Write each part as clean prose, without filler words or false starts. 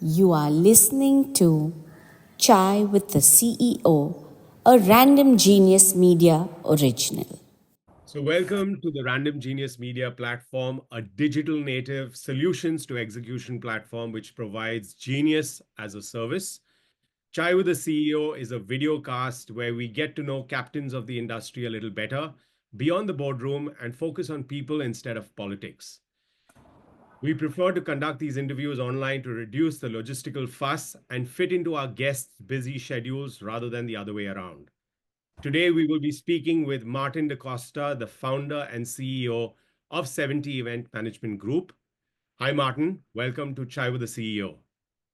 You are listening to Chai with the CEO, a Random Genius Media original. So, welcome to the Random Genius Media platform, a digital native solutions to execution platform which provides genius as a service. Chai with the CEO is a video cast where we get to know captains of the industry a little better, beyond the boardroom, and focus on people instead of politics. We prefer to conduct these interviews online to reduce the logistical fuss and fit into our guests' busy schedules rather than the other way around. Today, we will be speaking with Martin DaCosta, the founder and CEO of 70 Event Management Group. Hi, Martin. Welcome to Chai with the CEO.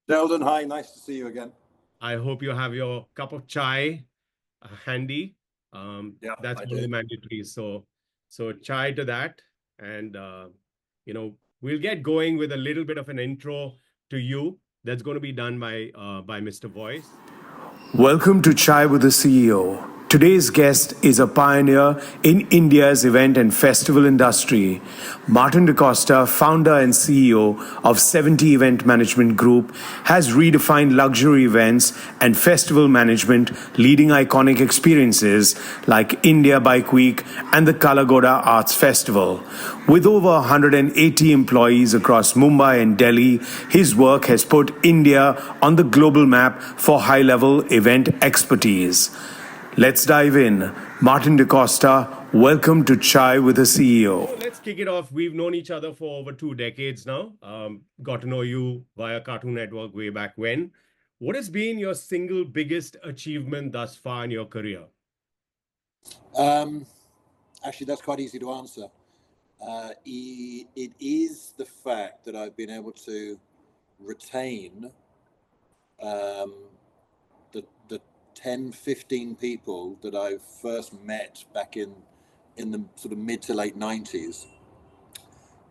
Sheldon, hi. Nice to see you again. I hope you have your cup of chai handy. That's one of the mandatories. So chai to that. And, we'll get going with a little bit of an intro to you. That's going to be done by Mr. Voice. Welcome to Chai with the CEO. Today's guest is a pioneer in India's event and festival industry. Martin DaCosta, founder and CEO of 70 Event Management Group, has redefined luxury events and festival management, leading iconic experiences like India Bike Week and the Kala Ghoda Arts Festival. With over 180 employees across Mumbai and Delhi, his work has put India on the global map for high-level event expertise. Let's dive in. Martin DaCosta, welcome to Chai with the CEO. So let's kick it off. We've known each other for over 2 decades now. Got to know you via Cartoon Network way back when. What has been your single biggest achievement thus far in your career? Actually, that's quite easy to answer. It is the fact that I've been able to retain the 10, 15 people that I first met back in the sort of mid to late 90s.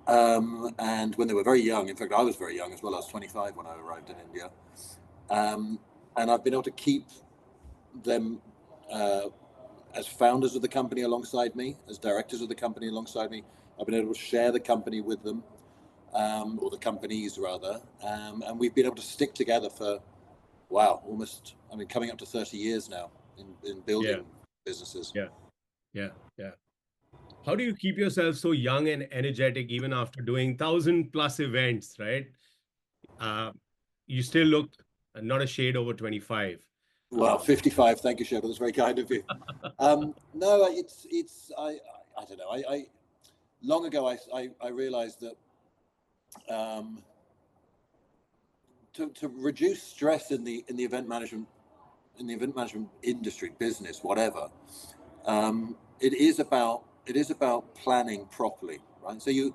And when they were very young, in fact, I was very young as well. I was 25 when I arrived in India. And I've been able to keep them as founders of the company alongside me, as directors of the company alongside me. I've been able to share the company with them, or the companies rather. And we've been able to stick together for, almost, coming up to 30 years now in building businesses. Yeah. How do you keep yourself so young and energetic even after doing 1,000+ events, right? You still look not a shade over 25. Well, 55. Thank you, Sheldon. That's very kind of you. No, I don't know. Long ago, I realized that to reduce stress in the event management industry, business, whatever, it is about planning properly, right? So you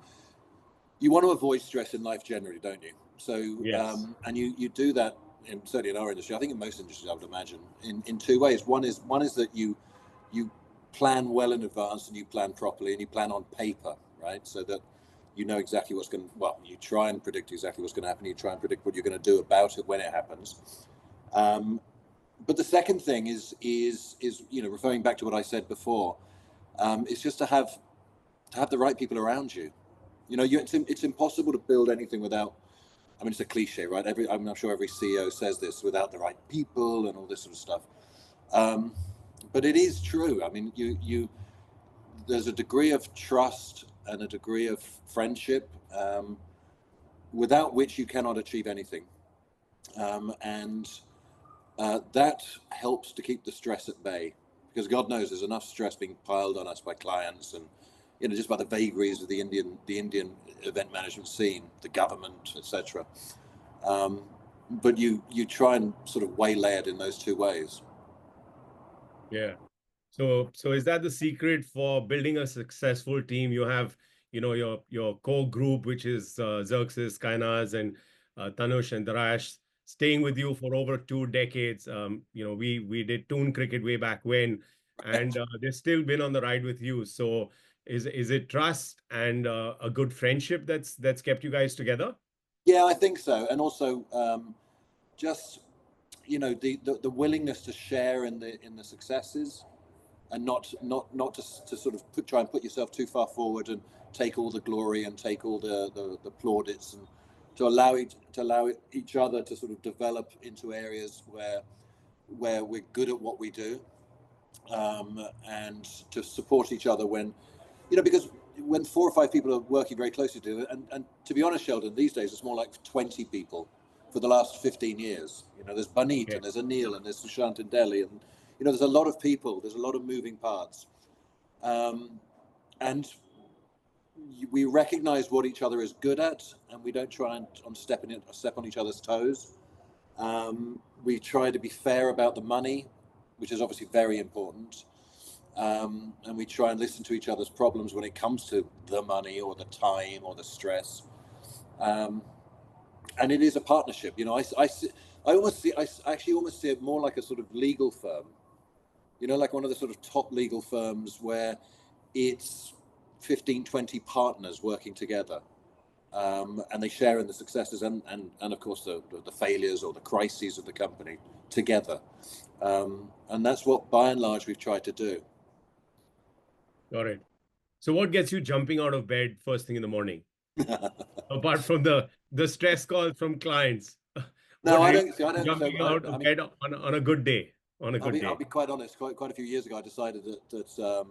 want to avoid stress in life generally, don't you? So yes. And you do that certainly in our industry. I think in most industries, I would imagine, in two ways. One is that you plan well in advance and you plan properly and you plan on paper, right? So that you know exactly what's going to, you try and predict exactly what's going to happen. You try and predict what you're going to do about it when it happens. But the second thing is referring back to what I said before, is just to have the right people around you. It's impossible to build anything without, it's a cliche, right? I'm sure every CEO says this, without the right people and all this sort of stuff. But it is true. There's a degree of trust and a degree of friendship, without which you cannot achieve anything. And that helps to keep the stress at bay, because God knows there's enough stress being piled on us by clients and just by the vagaries of the Indian event management scene, the government, etc. But you try and sort of waylay it in those two ways. Yeah. So is that the secret for building a successful team? You have, your core group, which is Xerxes, Kainas, and Tanush and Darash, staying with you for over 2 decades. We did Toon Cricket way back when, and they've still been on the ride with you. So is it trust and a good friendship that's kept you guys together? Yeah, I think so. And also just the willingness to share in the successes, and not to sort of try and put yourself too far forward and take all the glory and take all the plaudits, and to allow each other to sort of develop into areas where we're good at what we do, and to support each other when, because when 4 or 5 people are working very closely together, and to be honest, Sheldon, these days it's more like 20 people for the last 15 years. There's Baneet, and there's Anil, and there's Sushant in Delhi, and there's a lot of people, there's a lot of moving parts, and we recognize what each other is good at, and we don't try and step on each other's toes. We try to be fair about the money, which is obviously very important. And we try and listen to each other's problems when it comes to the money or the time or the stress. And it is a partnership. I actually almost see it more like a sort of legal firm, like one of the sort of top legal firms where it's 15, 20 partners working together. And they share in the successes and of course the failures or the crises of the company together. And that's what, by and large, we've tried to do. Got it. So what gets you jumping out of bed first thing in the morning? Apart from the stress calls from clients. No, I don't. Jumping out of bed on a good day. I'll be quite honest. Quite a few years ago, I decided that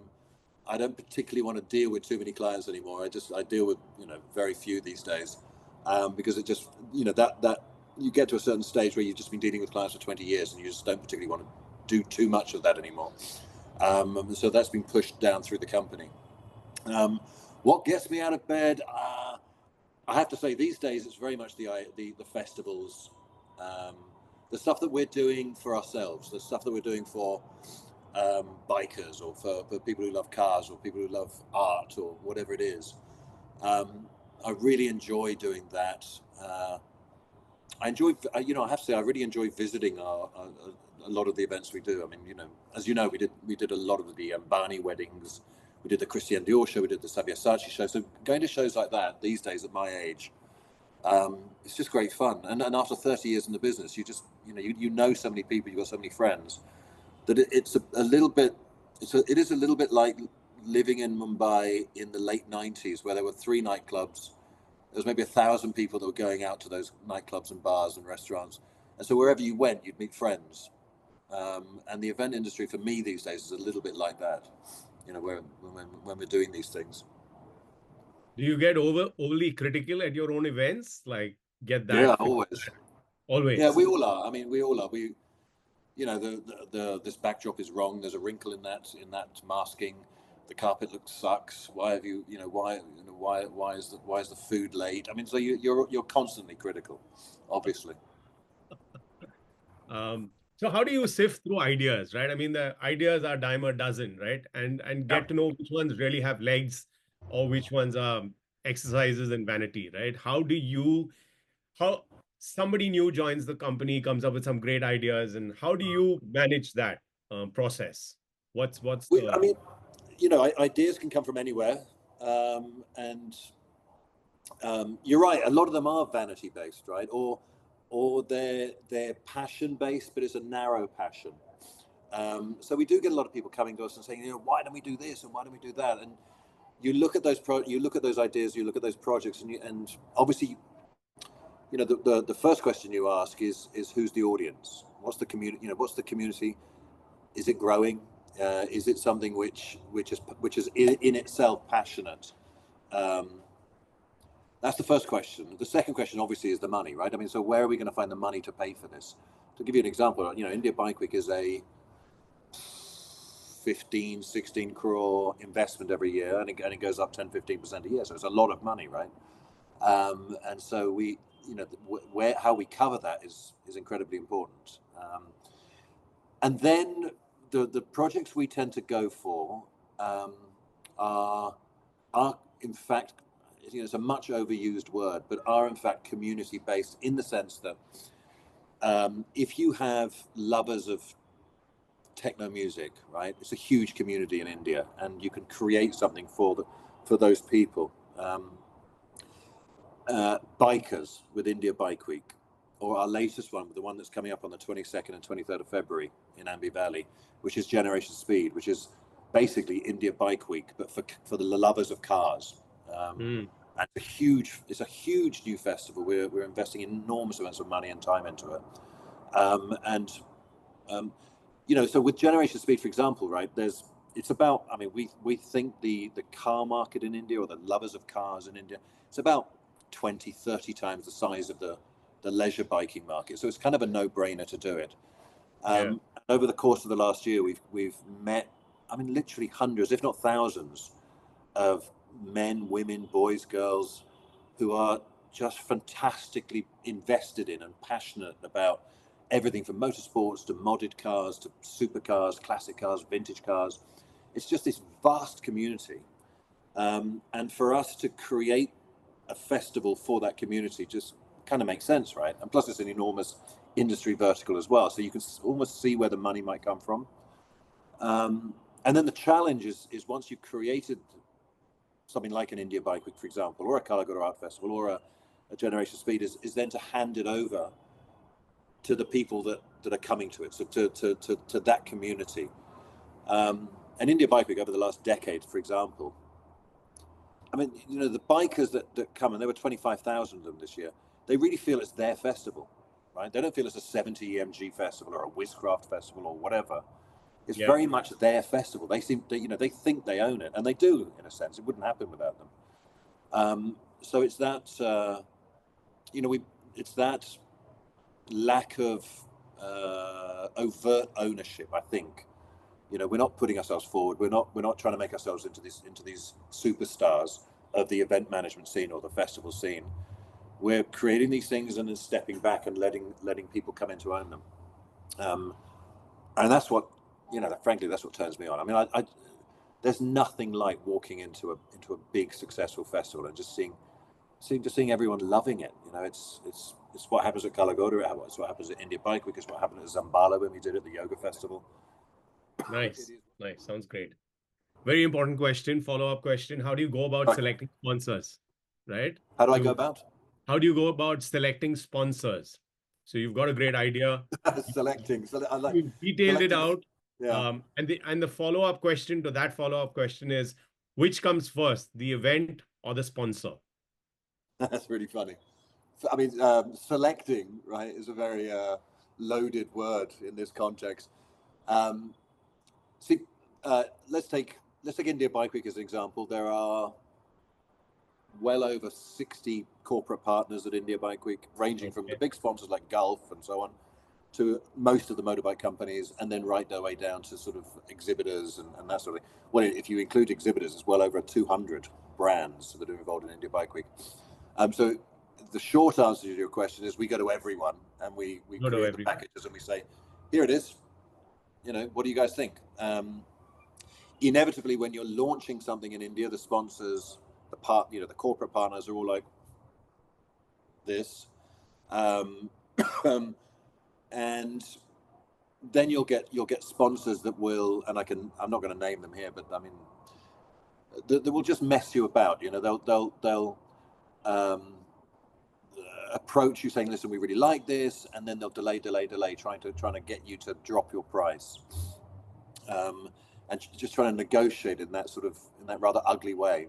I don't particularly want to deal with too many clients anymore. I deal with very few these days, because it just that you get to a certain stage where you've just been dealing with clients for 20 years and you just don't particularly want to do too much of that anymore. So that's been pushed down through the company. What gets me out of bed? I have to say these days it's very much the festivals, the stuff that we're doing for ourselves, the stuff that we're doing for bikers or for people who love cars or people who love art or whatever it is. I really enjoy doing that. I have to say I really enjoy visiting a lot of the events we do. I mean, as you know, we did a lot of the Ambani weddings, we did the Christian Dior show, we did the Sabyasachi show. So going to shows like that these days at my age, it's just great fun. And after 30 years in the business, you just you know so many people, you've got so many friends, that it is a little bit like living in Mumbai in the late 90s, where there were 3 nightclubs. There was maybe 1,000 people that were going out to those nightclubs and bars and restaurants. And so wherever you went, you'd meet friends. And the event industry for me these days is a little bit like that, when we're doing these things. Do you get overly critical at your own events? Like get that? Yeah, always. Always. Yeah, we all are. I mean, we all are. This backdrop is wrong. There's a wrinkle in that masking. The carpet sucks. Why have you? Why is the food late? I mean, so you're constantly critical, obviously. So how do you sift through ideas, right? I mean, the ideas are dime a dozen, right? And get to know which ones really have legs or which ones are exercises and vanity, right? How somebody new joins the company, comes up with some great ideas, and how do you manage that process? Ideas can come from anywhere. And you're right, a lot of them are vanity based, right? Or they're passion based, but it's a narrow passion. So we do get a lot of people coming to us and saying, why don't we do this and why don't we do that? And you look at those ideas, you look at those projects, and obviously, the first question you ask is who's the audience? What's the community? What's the community? Is it growing? Is it something which is in itself passionate? That's the first question. The second question, obviously, is the money, right? I mean, so where are we going to find the money to pay for this? To give you an example, India Bike Week is a 15-16 crore investment every year, and it goes up 10-15% a year. So it's a lot of money, right? And so how we cover that is incredibly important. And then the projects we tend to go for are in fact, it's a much overused word, but are in fact community based, in the sense that if you have lovers of techno music, right, it's a huge community in India, and you can create something for those people. Bikers with India Bike Week, or our latest one, the one that's coming up on the 22nd and 23rd of February in Ambi Valley, which is Generation Speed, which is basically India Bike Week, but for the lovers of cars. And it's a huge new festival. We're investing enormous amounts of money and time into it. And so with Generation Speed, for example, right, it's about, I mean, we think the car market in India, or the lovers of cars in India, it's about 20, 30 times the size of the leisure biking market. So it's kind of a no-brainer to do it. Over the course of the last year, we've met, I mean, literally hundreds, if not thousands, of men, women, boys, girls, who are just fantastically invested in and passionate about everything from motorsports to modded cars to supercars, classic cars, vintage cars. It's just this vast community. And for us to create a festival for that community just kind of makes sense, right? And plus it's an enormous industry vertical as well. So you can almost see where the money might come from. And then the challenge is once you've created something like an India Bike Week, for example, or a Kala Ghoda Art Festival, or a Generation Speed, is then to hand it over to the people that are coming to it, so to that community. And India Bike Week over the last decade, for example, I mean, the bikers that come, and there were 25,000 of them this year, they really feel it's their festival, right? They don't feel it's a 70 EMG festival or a Whizcraft festival or whatever. It's very much their festival. They seem, they think they own it, and they do in a sense. It wouldn't happen without them. So it's that, it's that lack of overt ownership, I think. We're not putting ourselves forward. We're not trying to make ourselves into these superstars of the event management scene or the festival scene. We're creating these things and then stepping back and letting people come in to own them. And that's what, frankly, that's what turns me on. I mean, I there's nothing like walking into a big successful festival and just seeing everyone loving it. It's what happens at Kala Ghoda. It's what happens at India Bike Week. It's what happened at Zambala when we did it at the yoga festival. Nice. Sounds great. Very important question, follow-up question. How do you go about selecting sponsors, right? How do I go about? How do you go about selecting sponsors? So you've got a great idea. Selecting. So I like You've detailed it out. Yeah. And the follow-up question to that follow-up question is, which comes first, the event or the sponsor? That's really funny. I mean, selecting, right, is a very loaded word in this context. Let's take India Bike Week as an example. There are well over 60 corporate partners at India Bike Week, ranging from the big sponsors like Gulf and so on, to most of the motorbike companies, and then right their way down to sort of exhibitors and that sort of thing. Well, if you include exhibitors, it's well over 200 brands that are involved in India Bike Week. So the short answer to your question is we go to everyone and we create the packages and we say, here it is. What do you guys think? Inevitably, when you're launching something in India, the sponsors, the corporate partners are all like this. And then you'll get sponsors that will, and I'm not going to name them here, but I mean, that will just mess you about. They'll approach you saying, listen, we really like this, and then they'll delay, trying to get you to drop your price, and just trying to negotiate in that rather ugly way.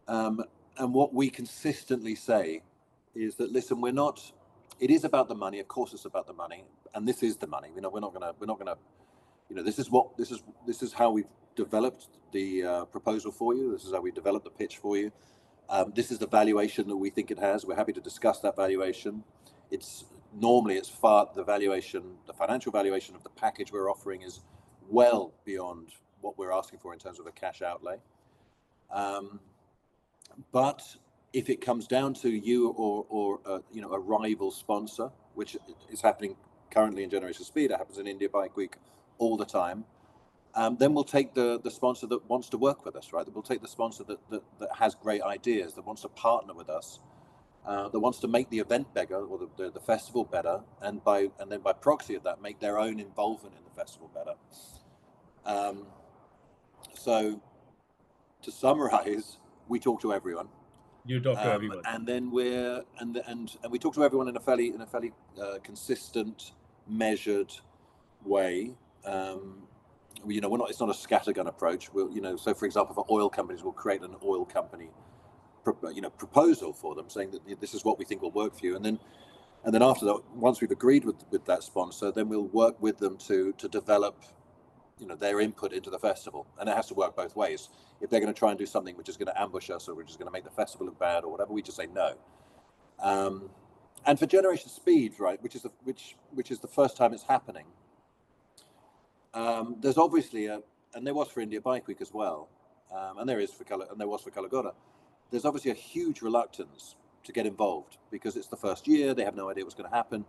And what we consistently say is that, listen, it is about the money. Of course, it's about the money, and this is the money. We're not gonna. This is how we've developed the proposal for you. This is how we developed the pitch for you. This is the valuation that we think it has. We're happy to discuss that valuation. It's the financial valuation of the package we're offering is well beyond what we're asking for in terms of a cash outlay. But if it comes down to you or a rival sponsor, which is happening currently in Generation Speed, it happens in India Bike Week all the time, then we'll take the sponsor that wants to work with us, right? We'll take the sponsor that has great ideas, that wants to partner with us, that wants to make the event bigger or the festival better, and then by proxy of that, make their own involvement in the festival better. So to summarize, we talk to everyone. You talk to everyone, and then we talk to everyone in a fairly consistent, measured way. It's not a scattergun approach. So for example, for oil companies, we'll create an oil company proposal for them, saying that this is what we think will work for you, and then after that, once we've agreed with that sponsor, then we'll work with them to develop their input into the festival. And it has to work both ways. If they're going to try and do something which is going to ambush us, or which is going to make the festival look bad or whatever, we just say no. And for Generation Speed, right, which is the first time it's happening, there's obviously and there was for India Bike Week as well, and there was for Kala Ghoda. There's obviously a huge reluctance to get involved because it's the first year. They have no idea what's going to happen.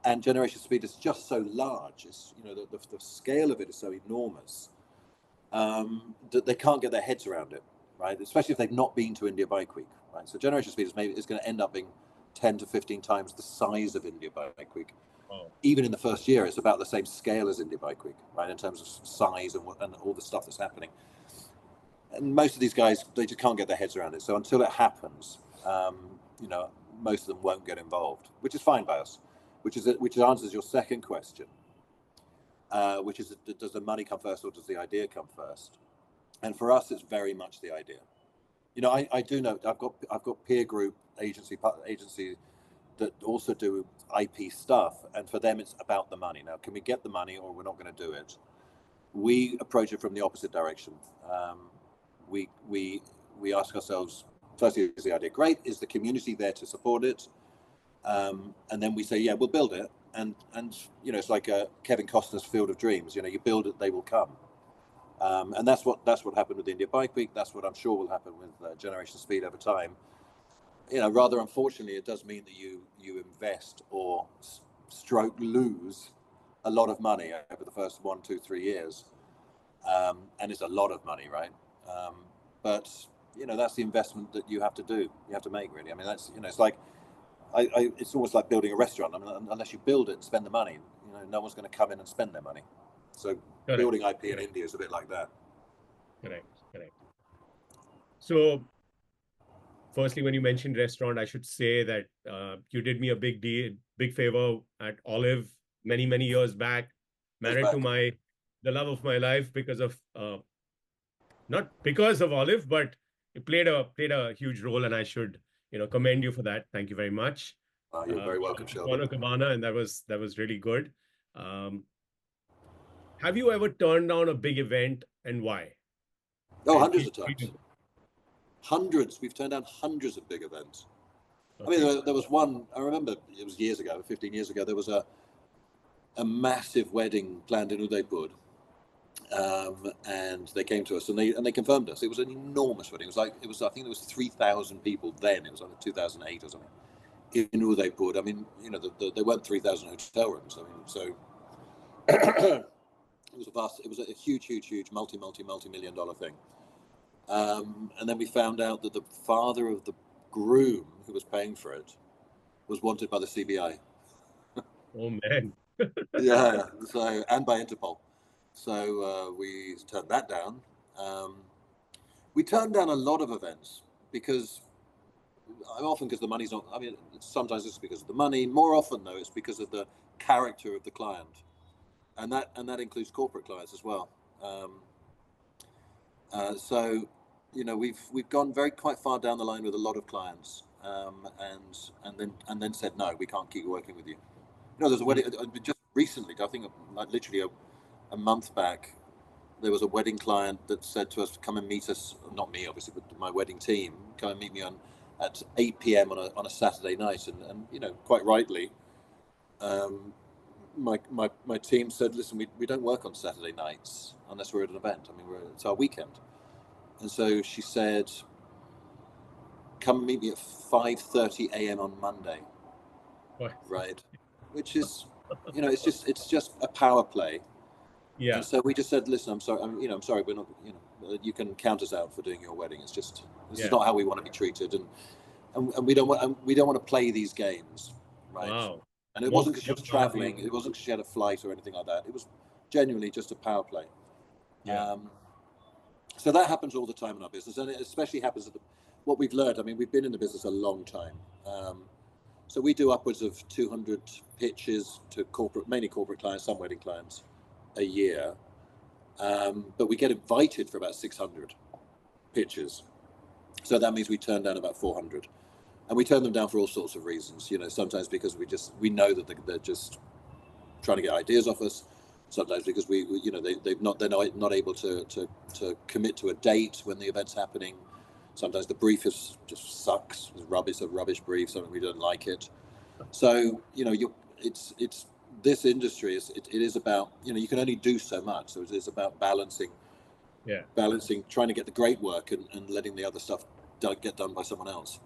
And Generation Speed is just so large. It's, the scale of it is so enormous that they can't get their heads around it, right? Especially if they've not been to India Bike Week, right? So Generation Speed is going to end up being 10 to 15 times the size of India Bike Week. Oh. Even in the first year, it's about the same scale as India Bike Week, right? In terms of size and all the stuff that's happening. And most of these guys, they just can't get their heads around it. So until it happens, most of them won't get involved, which is fine by us. Which answers your second question, which is, does the money come first or does the idea come first? And for us, it's very much the idea. I do know I've got peer group agency that also do IP stuff, and for them it's about the money. Now, can we get the money, or we're not going to do it? We approach it from the opposite direction. We ask ourselves, firstly, is the idea great? Is the community there to support it? And then we say, yeah, we'll build it. And it's like Kevin Costner's Field of Dreams. You build it, they will come. And that's what happened with India Bike Week. That's what I'm sure will happen with Generation Speed over time. Rather unfortunately, it does mean that you invest or stroke lose a lot of money over the first 1, 2, 3 years. And it's a lot of money, right? But that's the investment that you have to do. You have to make, really. I mean, that's it's like. It's almost like building a restaurant. I mean, unless you build it and spend the money, no one's going to come in and spend their money. So correct. Building IP in India is a bit like that. Correct. So, firstly, when you mentioned restaurant, I should say that you did me a big favor at Olive many years back. Married to the love of my life because of not because of Olive, but it played a huge role, and I should. Commend you for that. Thank you very much. You're very welcome, Sheldon. Cabana, and that was really good. Have you ever turned down a big event, and why? Oh, hundreds of times. Hundreds. We've turned down hundreds of big events. Okay. I mean, there was one. I remember it was years ago, 15 years ago. There was a massive wedding planned in Udaipur. And they came to us and they confirmed us. It was an enormous wedding. I think there was 3,000 people then. It was like 2008 or something in Udaipur. I mean, there weren't 3,000 hotel rooms. I mean, so it was a huge multi-million dollar thing. And then we found out that the father of the groom who was paying for it was wanted by the CBI. Oh man. Yeah. So, and by Interpol. So we turned that down. We turned down a lot of events because the money's not. I mean, sometimes it's because of the money. More often, though, it's because of the character of the client, and that includes corporate clients as well. So, we've gone quite far down the line with a lot of clients, and then said no, we can't keep working with you. There's a wedding just recently. I think like literally a month back, there was a wedding client that said to us, come and meet us, not me obviously, but my wedding team, come and meet me at 8 p.m. on a Saturday night. And quite rightly, my team said, listen, we don't work on Saturday nights unless we're at an event. I mean, it's our weekend. And so she said, come and meet me at 5:30 a.m. on Monday. What? Right. Which is, it's just a power play. Yeah. And so we just said, listen, I'm sorry, I'm sorry, we're not, you can count us out for doing your wedding. It's just, this is not how we want to be treated. And we don't want to play these games. Right. Wow. And it wasn't because she was traveling. It wasn't because she had a flight or anything like that. It was genuinely just a power play. Yeah. So that happens all the time in our business. And it especially happens what we've learned. I mean, we've been in the business a long time. So we do upwards of 200 pitches to mainly corporate clients, some wedding clients, a year, but we get invited for about 600 pitches. So that means we turn down about 400, and we turn them down for all sorts of reasons. Sometimes because we know that they're just trying to get ideas off us. Sometimes because they're not able to commit to a date when the event's happening. Sometimes the brief just sucks. It's a rubbish brief. Something we don't like it. So it's this industry is about you can only do so much. So it's about balancing, trying to get the great work and letting the other stuff get done by someone else.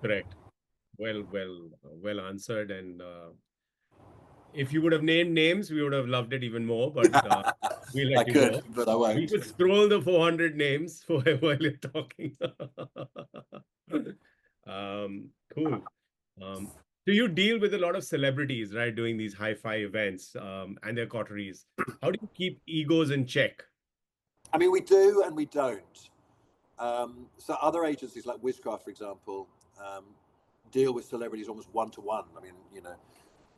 Correct. Well answered. And if you would have named names, we would have loved it even more. But we'll let you go. But I won't. We could scroll the 400 names while you're talking. Cool. Do you deal with a lot of celebrities, right, doing these hi-fi events and their coteries? How do you keep egos in check? I mean, we do and we don't. So other agencies like Wizcraft, for example, deal with celebrities almost one-to-one. I mean,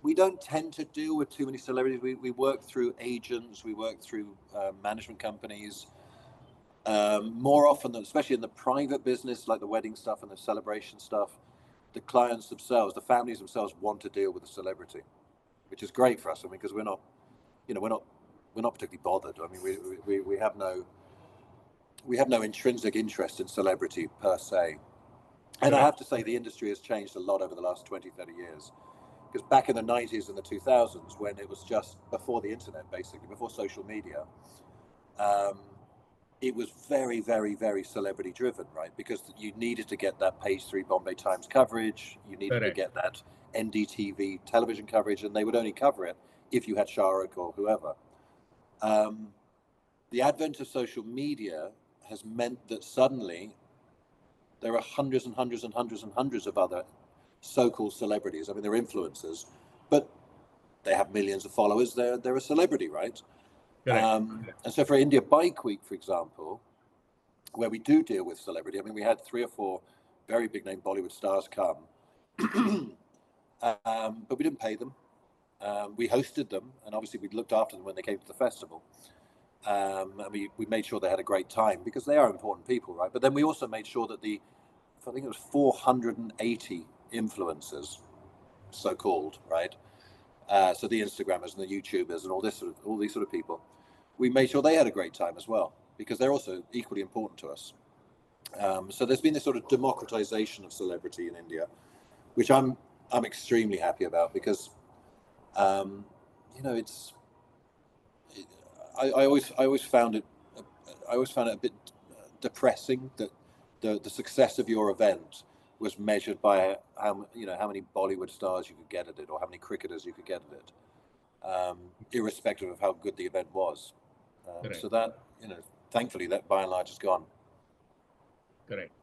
we don't tend to deal with too many celebrities. We work through agents, we work through management companies. More often than, especially in the private business, like the wedding stuff and the celebration stuff, the clients themselves, the families themselves want to deal with a celebrity, which is great for us. I mean, because we're not particularly bothered. I mean, we have no intrinsic interest in celebrity per se. And I have to say the industry has changed a lot over the last 20, 30 years. Because back in the 90s and the 2000s, when it was just before the internet, basically, before social media, it was very, very, very celebrity driven, right? Because you needed to get that page 3 Bombay Times coverage, you needed to get that NDTV television coverage, and they would only cover it if you had Shah Rukh or whoever. The advent of social media has meant that suddenly there are hundreds and hundreds and hundreds and hundreds of other so-called celebrities. I mean, they're influencers, but they have millions of followers. They're a celebrity, right? And so for India Bike Week, for example, where we do deal with celebrity, I mean, we had 3 or 4 very big name Bollywood stars come, but we didn't pay them. We hosted them, and obviously we looked after them when they came to the festival. And we made sure they had a great time because they are important people, right? But then we also made sure that I think it was 480 influencers, so-called, right? So the Instagrammers and the YouTubers and all these sort of people, we made sure they had a great time as well because they're also equally important to us. So there's been this sort of democratization of celebrity in India, which I'm extremely happy about because it's. I always found it a bit depressing that the success of your event was measured by how many Bollywood stars you could get at it or how many cricketers you could get at it, irrespective of how good the event was. So that thankfully that by and large is gone. Correct.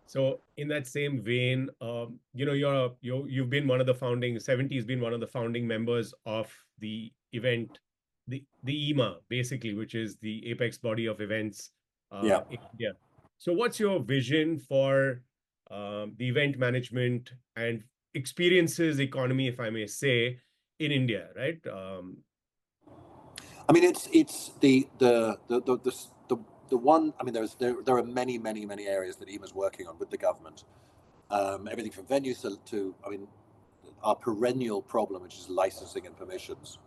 So in that same vein, you've been one of the founding, 70's been one of the founding members of the event, the EMA, basically, which is the apex body of events in India. So what's your vision for the event management and experiences economy, if I may say, in India, right? I mean, it's the one. I mean, there are many areas that EMA's working on with the government. Everything from venues to I mean, our perennial problem, which is licensing and permissions.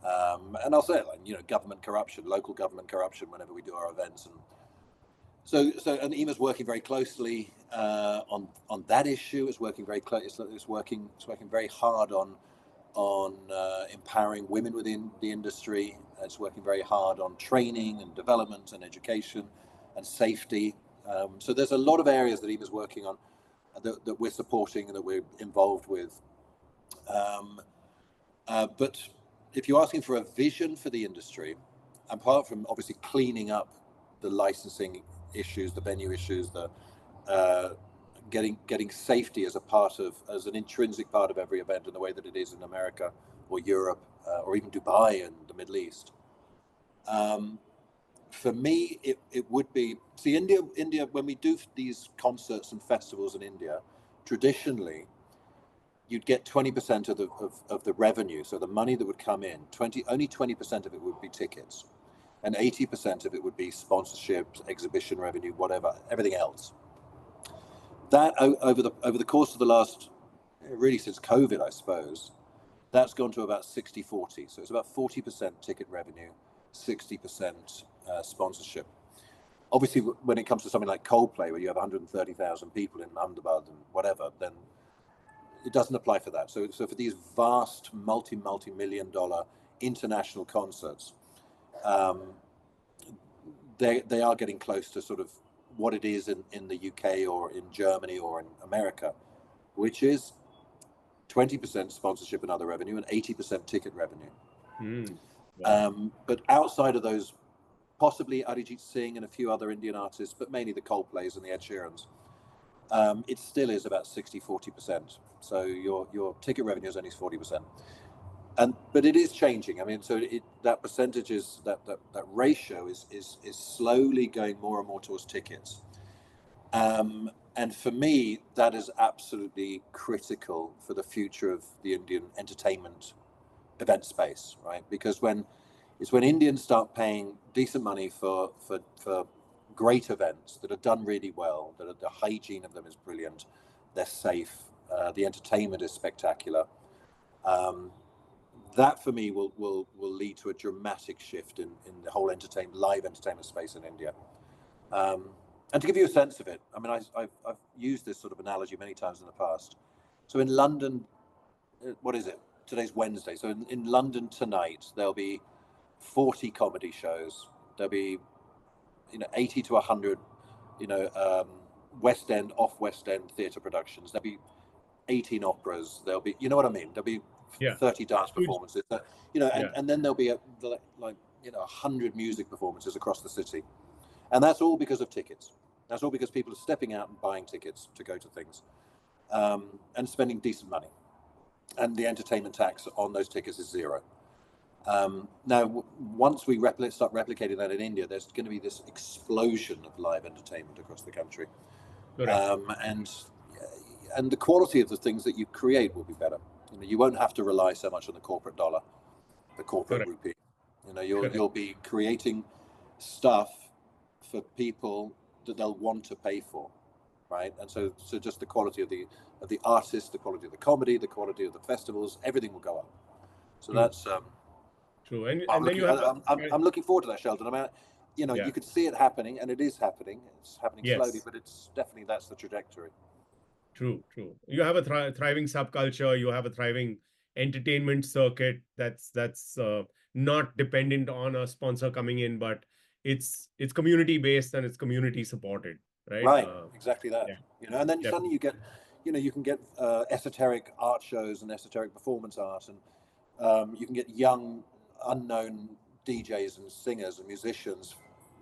And I'll say it, like, government corruption, local government corruption, whenever we do our events, and and EMA's working very closely on that issue. It's working very close. It's working very hard on empowering women within the industry. It's working very hard on training and development and education and safety. So there's a lot of areas that EMA's working on that we're supporting and that we're involved with. But if you're asking for a vision for the industry, apart from obviously cleaning up the licensing issues, the venue issues, the getting safety as an intrinsic part of every event in the way that it is in America or Europe or even Dubai and the Middle East. For me, it would be, see, India, when we do these concerts and festivals in India, traditionally, you'd get 20% of the revenue. So the money that would come in, only 20% of it would be tickets. and 80% of it would be sponsorships, exhibition revenue, whatever, everything else. That over the course of the last, really since COVID, I suppose, that's gone to about 60-40. So it's about 40% ticket revenue, 60% sponsorship. Obviously, when it comes to something like Coldplay, where you have 130,000 people in Ahmedabad and whatever, then it doesn't apply for that. So for these vast multi-million dollar international concerts, they are getting close to sort of what it is in the UK or in Germany or in America, which is 20% sponsorship and other revenue and 80% ticket revenue. Wow. But outside of those, possibly Arijit Singh and a few other Indian artists, but mainly the Coldplays and the Ed Sheerans, it still is about 60-40%. So your ticket revenue is only 40%. But it is changing. I mean, so that percentage is that ratio is slowly going more and more towards tickets. And for me, that is absolutely critical for the future of the Indian entertainment event space, right? Because when Indians start paying decent money for great events that are done really well, that the hygiene of them is brilliant, they're safe, the entertainment is spectacular. That for me will lead to a dramatic shift in the whole live entertainment space in India. And to give you a sense of it, I mean, I've used this sort of analogy many times in the past. So in London, what is it? Today's Wednesday. So in London tonight, there'll be 40 comedy shows. There'll be, 80 to 100, West End, off West End theatre productions. There'll be 18 operas. There'll be, you know what I mean? There'll be 30 dance performances. And then there'll be 100 music performances across the city. And that's all because of tickets. That's all because people are stepping out and buying tickets to go to things, and spending decent money. And the entertainment tax on those tickets is zero. Now, once we start replicating that in India, there's going to be this explosion of live entertainment across the country. And the quality of the things that you create will be better. You won't have to rely so much on the corporate dollar, the corporate rupee. You'll be creating stuff for people that they'll want to pay for, right? And so just the quality of the artists, the quality of the comedy, the quality of the festivals, everything will go up. So that's true. And I'm then I'm looking forward to that, Sheldon. I mean, you could see it happening, and it is happening. It's happening slowly, but it's definitely that's the trajectory. True. You have a thriving subculture. You have a thriving entertainment circuit that's not dependent on a sponsor coming in, but it's community based and it's community supported, right? Right, exactly that. Yeah. And then suddenly you get, you can get esoteric art shows and esoteric performance art, and you can get young, unknown DJs and singers and musicians,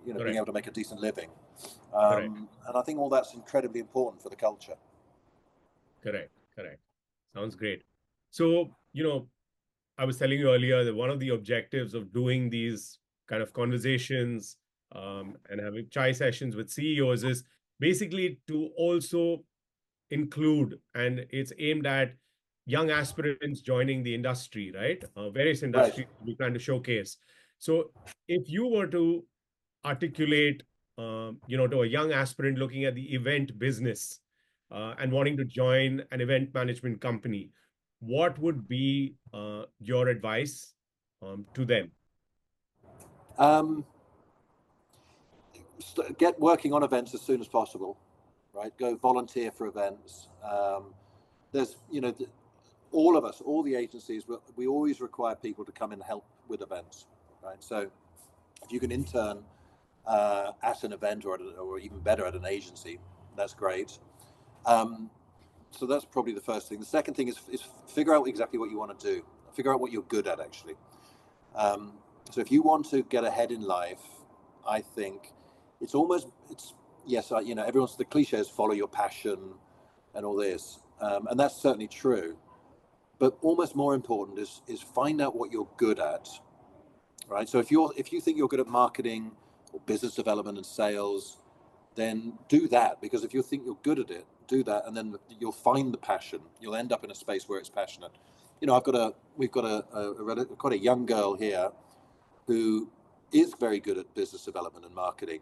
being able to make a decent living. And I think all that's incredibly important for the culture. Correct. Sounds great. So, I was telling you earlier that one of the objectives of doing these kind of conversations and having chai sessions with CEOs is basically to also include, and it's aimed at young aspirants joining the industry, right? Various industries we plan to showcase. So if you were to articulate, to a young aspirant looking at the event business and wanting to join an event management company, what would be your advice to them? Get working on events as soon as possible, right? Go volunteer for events. There's, all of us, all the agencies, we always require people to come and help with events, right? So if you can intern at an event or even better at an agency, that's great. So that's probably the first thing. The second thing is figure out exactly what you want to do. Figure out what you're good at, actually. So if you want to get ahead in life, I think everyone's, the cliche is follow your passion and all this. And that's certainly true. But almost more important is find out what you're good at, right? So if you think you're good at marketing or business development and sales, then do that, because if you think you're good at it, do that, and then you'll find the passion. You'll end up in a space where it's passionate. We've got quite a young girl here who is very good at business development and marketing,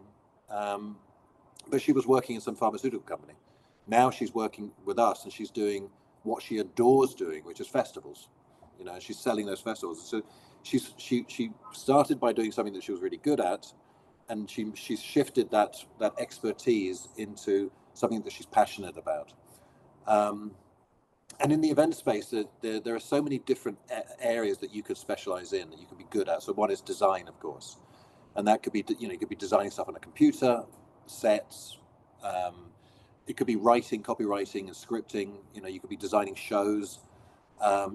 but she was working in some pharmaceutical company. Now she's working with us, and she's doing what she adores doing, which is festivals. You know, she's selling those festivals. So she started by doing something that she was really good at, and she's shifted that expertise into something that she's passionate about. And in the event space, there are so many different areas that you could specialize in, that you could be good at. So one is design, of course, and that could be, you know, you could be designing stuff on a computer, sets. It could be writing, copywriting, and scripting. You know, you could be designing shows.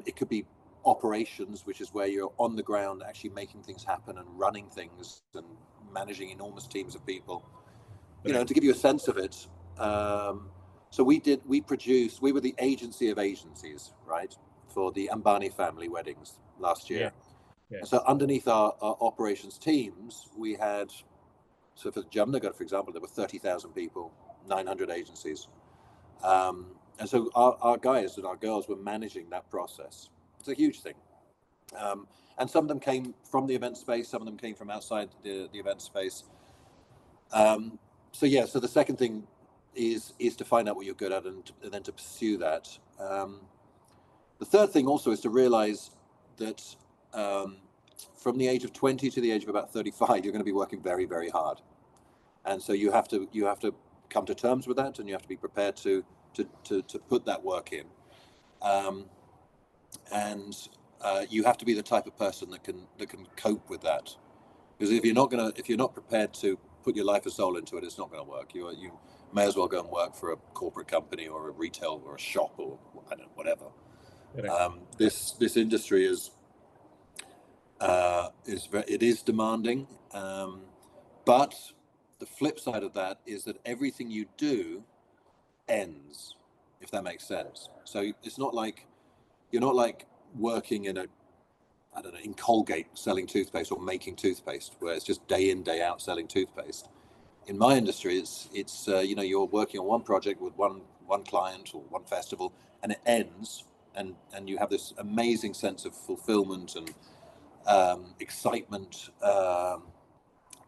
It could be operations, which is where you're on the ground actually making things happen and running things and managing enormous teams of people. You know, to give you a sense of it. So we were the agency of agencies, right, for the Ambani family weddings last year. Yeah. So underneath our operations teams, we had, so for Jamnagar, for example, there were 30,000 people, 900 agencies. And so our guys and our girls were managing that process. It's a huge thing. And some of them came from the event space, some of them came from outside the event space. So the second thing is to find out what you're good at and then to pursue that. The third thing also is to realize that from the age of 20 to the age of about 35, you're going to be working very, very hard. And so you have to come to terms with that, and you have to be prepared to put that work in. And you have to be the type of person that can cope with that. Because if you're not prepared to put your life and soul into it, it's not going to work. You may as well go and work for a corporate company or a retail or a shop or I don't know, whatever. This industry is demanding, but the flip side of that is that everything you do ends, if that makes sense. So it's not like you're not like working in in Colgate selling toothpaste or making toothpaste, where it's just day in, day out selling toothpaste. In my industry, it's you're working on one project with one client or one festival, and it ends, and you have this amazing sense of fulfillment and excitement,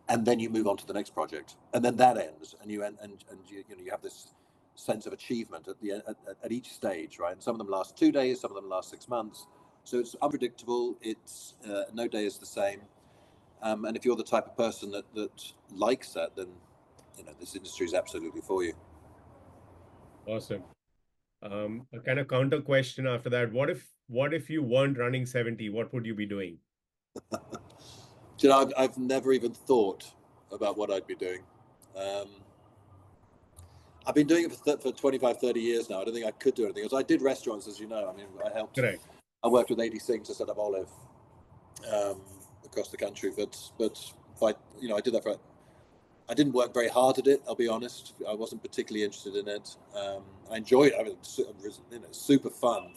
and then you move on to the next project, and then that ends, and you have this sense of achievement at each stage, right? And some of them last 2 days, some of them last 6 months. So it's unpredictable. It's no day is the same. And if you're the type of person that likes that, then this industry is absolutely for you. Awesome. A kind of counter question after that. What if you weren't running 70? What would you be doing? I've never even thought about what I'd be doing. I've been doing it for 25, 30 years now. I don't think I could do anything else. I did restaurants, as you know. I mean, I helped. Correct. I worked with AD Singh to set up Olive across the country, but I did that I didn't work very hard at it. I'll be honest. I wasn't particularly interested in it. I enjoyed it. I mean, super fun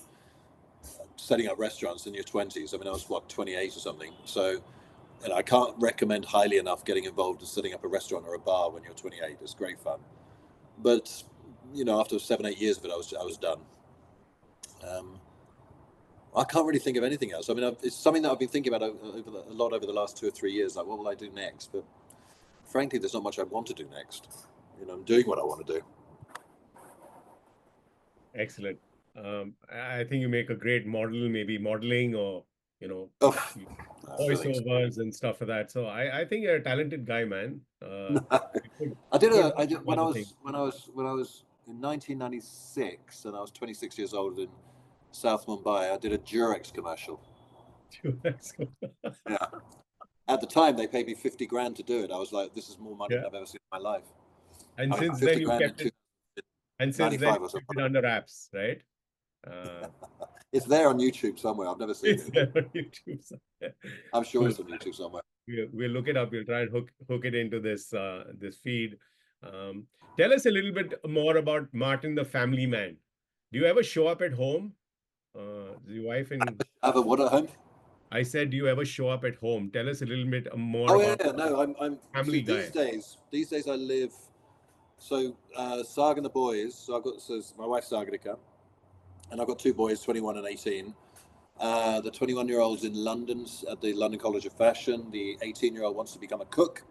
setting up restaurants in your 20s. I mean, I was 28 or something. So, I can't recommend highly enough getting involved in setting up a restaurant or a bar when you're 28. It's great fun. But after 7-8 years of it, I was done. I can't really think of anything else. I mean, it's something that I've been thinking about a lot over the last 2 or 3 years. Like, what will I do next? But frankly, there's not much I want to do next. I'm doing what I want to do. Excellent. I think you make a great model, maybe modeling or, voiceovers and stuff like that. So I think you're a talented guy, man. When I was in 1996 and I was 26 years old in South Mumbai, I did a Durex commercial. Yeah. At the time, they paid me 50 grand to do it. I was like, this is more money than I've ever seen in my life. And since then you kept it. And since then you kept it under wraps, right? It's there on YouTube somewhere. I've never seen it. There on YouTube somewhere. I'm sure it's on YouTube somewhere. We'll look it up. We'll try and hook it into this feed. Tell us a little bit more about Martin, the family man. Do you ever show up at home? Your wife and have a what at home? I said, do you ever show up at home? Tell us a little bit more. I'm family guy. These days I live. So Sarg and the boys. So my wife's Sargadika, and I've got 2 boys, 21 and 18. The 21-year-old's in London at the London College of Fashion. The 18-year-old wants to become a cook,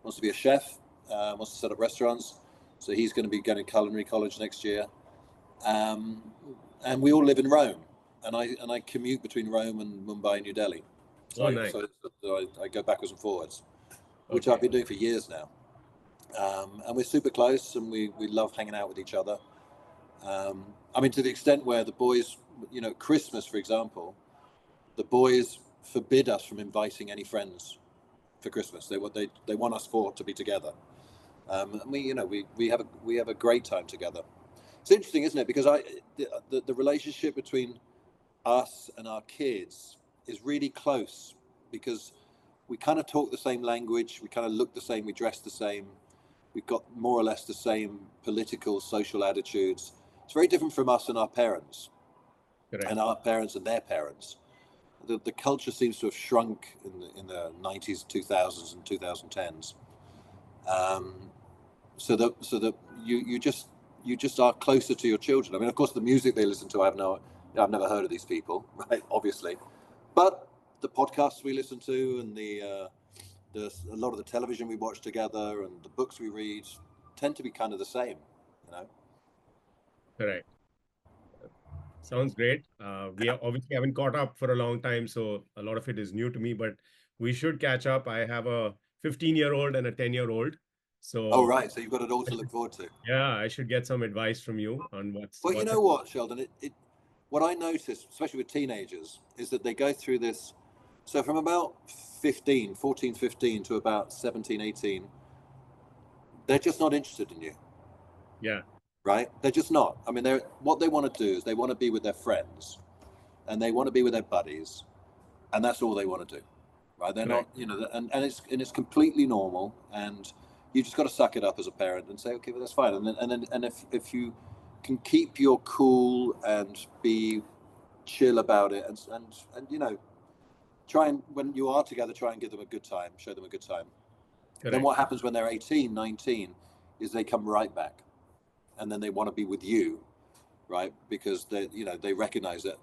wants to be a chef, wants to set up restaurants. So he's going to be going to culinary college next year. And we all live in Rome, and I commute between Rome and Mumbai and New Delhi. So, nice. so I go backwards and forwards, which I've been doing for years now. And we're super close, and we love hanging out with each other. I mean, to the extent where the boys, Christmas, for example, the boys forbid us from inviting any friends for Christmas. They want us four to be together. And we have a great time together. It's interesting, isn't it? Because the relationship between us and our kids is really close, because we kind of talk the same language, we kind of look the same, we dress the same, we've got more or less the same political, social attitudes. It's very different from us and our parents. Correct. And our parents and their parents. The culture seems to have shrunk in the 90s, 2000s, and 2010s. So that you just are closer to your children. I mean, of course, the music they listen to, I've never heard of these people, right? Obviously, but the podcasts we listen to, and a lot of the television we watch together, and the books we read tend to be kind of the same, Correct. Sounds great. We obviously haven't caught up for a long time, so a lot of it is new to me, but we should catch up. I have a 15-year-old and a 10-year-old. So, oh, right. So you've got it all to look forward to. Yeah, I should get some advice from you on what's... Well, you know what, Sheldon? What I notice, especially with teenagers, is that they go through this. So from about 14, 15 to about 17, 18, they're just not interested in you. Yeah. Right? They're just not. I mean, what they want to do is they want to be with their friends, and they want to be with their buddies, and that's all they want to do. Right? They're not, and it's completely normal, and you just got to suck it up as a parent and say, okay, well, that's fine. And if you can keep your cool and be chill about it, and try and, when you are together, try and give them a good time, show them a good time. Correct. Then what happens when they're 18, 19 is they come right back, and then they want to be with you, right? Because they recognize that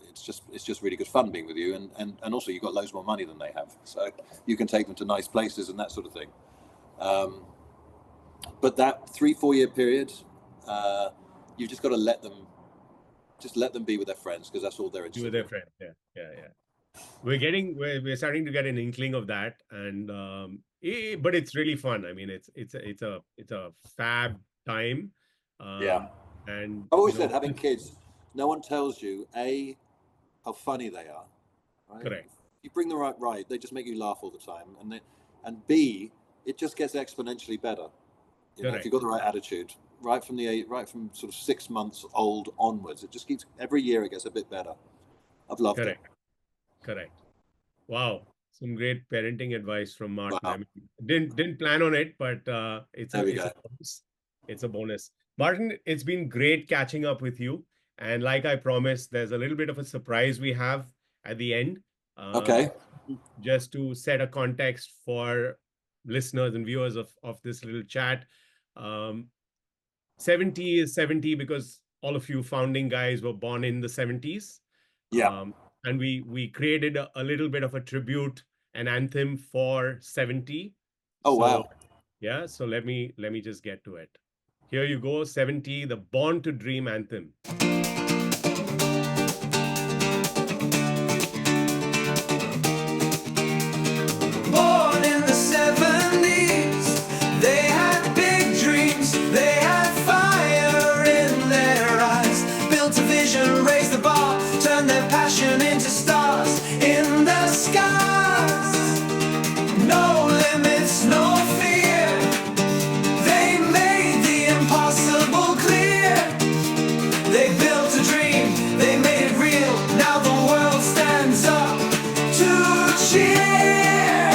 it's just really good fun being with you, and also you've got loads more money than they have, so you can take them to nice places and that sort of thing. But that 3-4 year period, you just got to let them be with their friends, because that's all they're interested in. With their friends, yeah. We're starting to get an inkling of that, and but it's really fun. I mean, it's a fab time. And I've always said, having kids, no one tells you how funny they are. Right? Correct. You bring them right, they just make you laugh all the time, and B, it just gets exponentially better. If you've got the right attitude, right from sort of 6 months old onwards, it just keeps, every year it gets a bit better. I've loved it. Correct. Wow, some great parenting advice from Martin. Wow. I mean, didn't plan on it, but it's a bonus. It's a bonus. Martin, it's been great catching up with you. And like I promised, there's a little bit of a surprise we have at the end. Okay. Just to set a context for listeners and viewers of this little chat. 70 is 70 because all of you founding guys were born in the 70s. Yeah. And we created a little bit of a tribute, an anthem for 70. Oh, wow. Yeah, so let me just get to it. Here you go, 70, the Born to Dream anthem. Born in the 70s, they had big dreams, they had fire in their eyes, built a vision, raised the bar, turned their passion into stars in the skies. No limits, no fear, they made the impossible clear. They built a dream, they made it real, now the world stands up to cheer.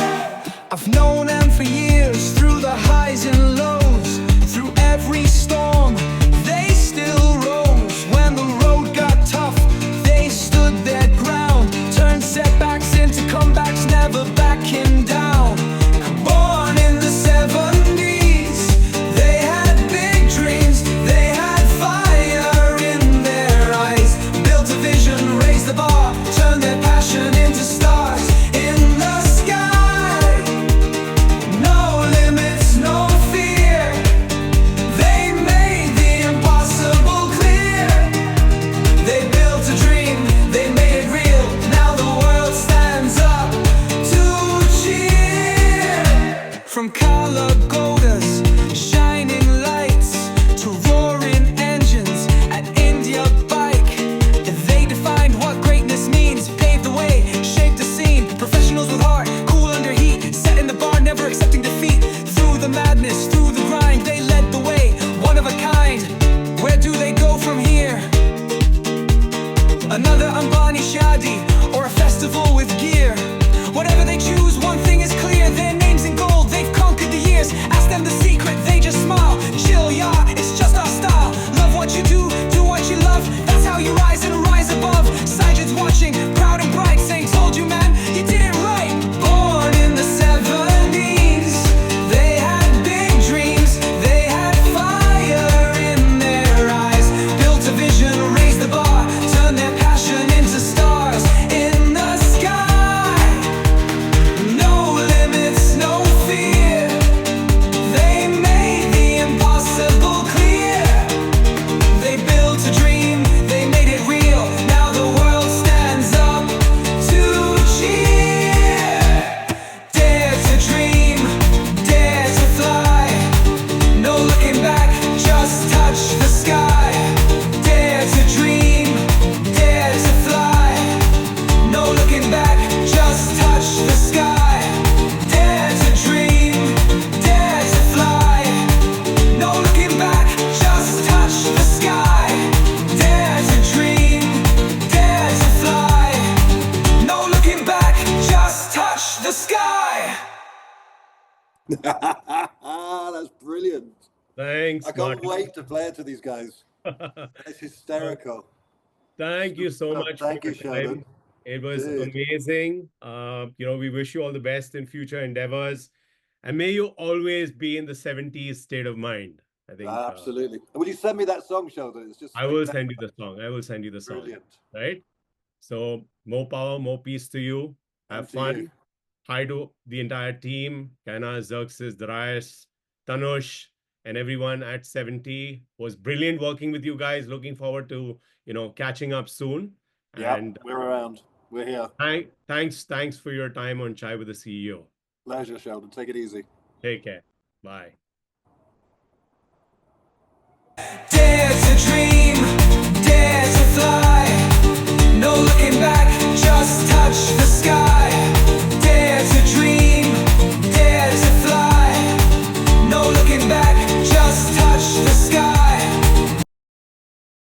I've known them for years, through the highs and lows, through every storm, they still rose. When the road got tough, they stood there Another Ambani Shadi or a festival with gear. Whatever they choose, one thing is clear. Their names in gold, they've conquered the years. Ask them the secret, they just smile. Chill, yeah, it's just our style. Love what you do what you love. That's how you rise and rise above. Sajid's watching, proud and bright, saying, told you man, you did it right. Born in the 70s, they had big dreams. They had fire in their eyes. Built a vision, raised the bar, turned their passion into stars in the sky. No limits, no fear. They made the impossible clear. They built a dream, they made it real. Now the world stands up to cheer. Dare to dream, dare to fly. No looking back, just touch the sky. Dare to dream, dare to fly. No looking back, just touch the sky. Dare to dream, dare to fly. No looking back, just touch the sky. Dare to dream, dare to fly. No looking back, just touch the sky. That's brilliant. Thanks, I can't Martin. wait to play it to these guys. It's hysterical. Thank you so much Thank for you, your time. Sheldon. It was Dude. amazing. We wish you all the best in future endeavors. And may you always be in the 70s state of mind. I think Absolutely. Will you send me that song, Sheldon? It's just I will send you the song. I will send you the song. brilliant. Right? So more power, more peace to you. Have And to fun. you. Hi to the entire team, Kana, Xerxes, Darius, Tanush, and everyone at 70. Was brilliant working with you guys. Looking forward to, catching up soon. Yeah, And we're around. We're here. thanks for your time on Chai with the CEO. Pleasure, Sheldon. Take it easy. Take care. Bye.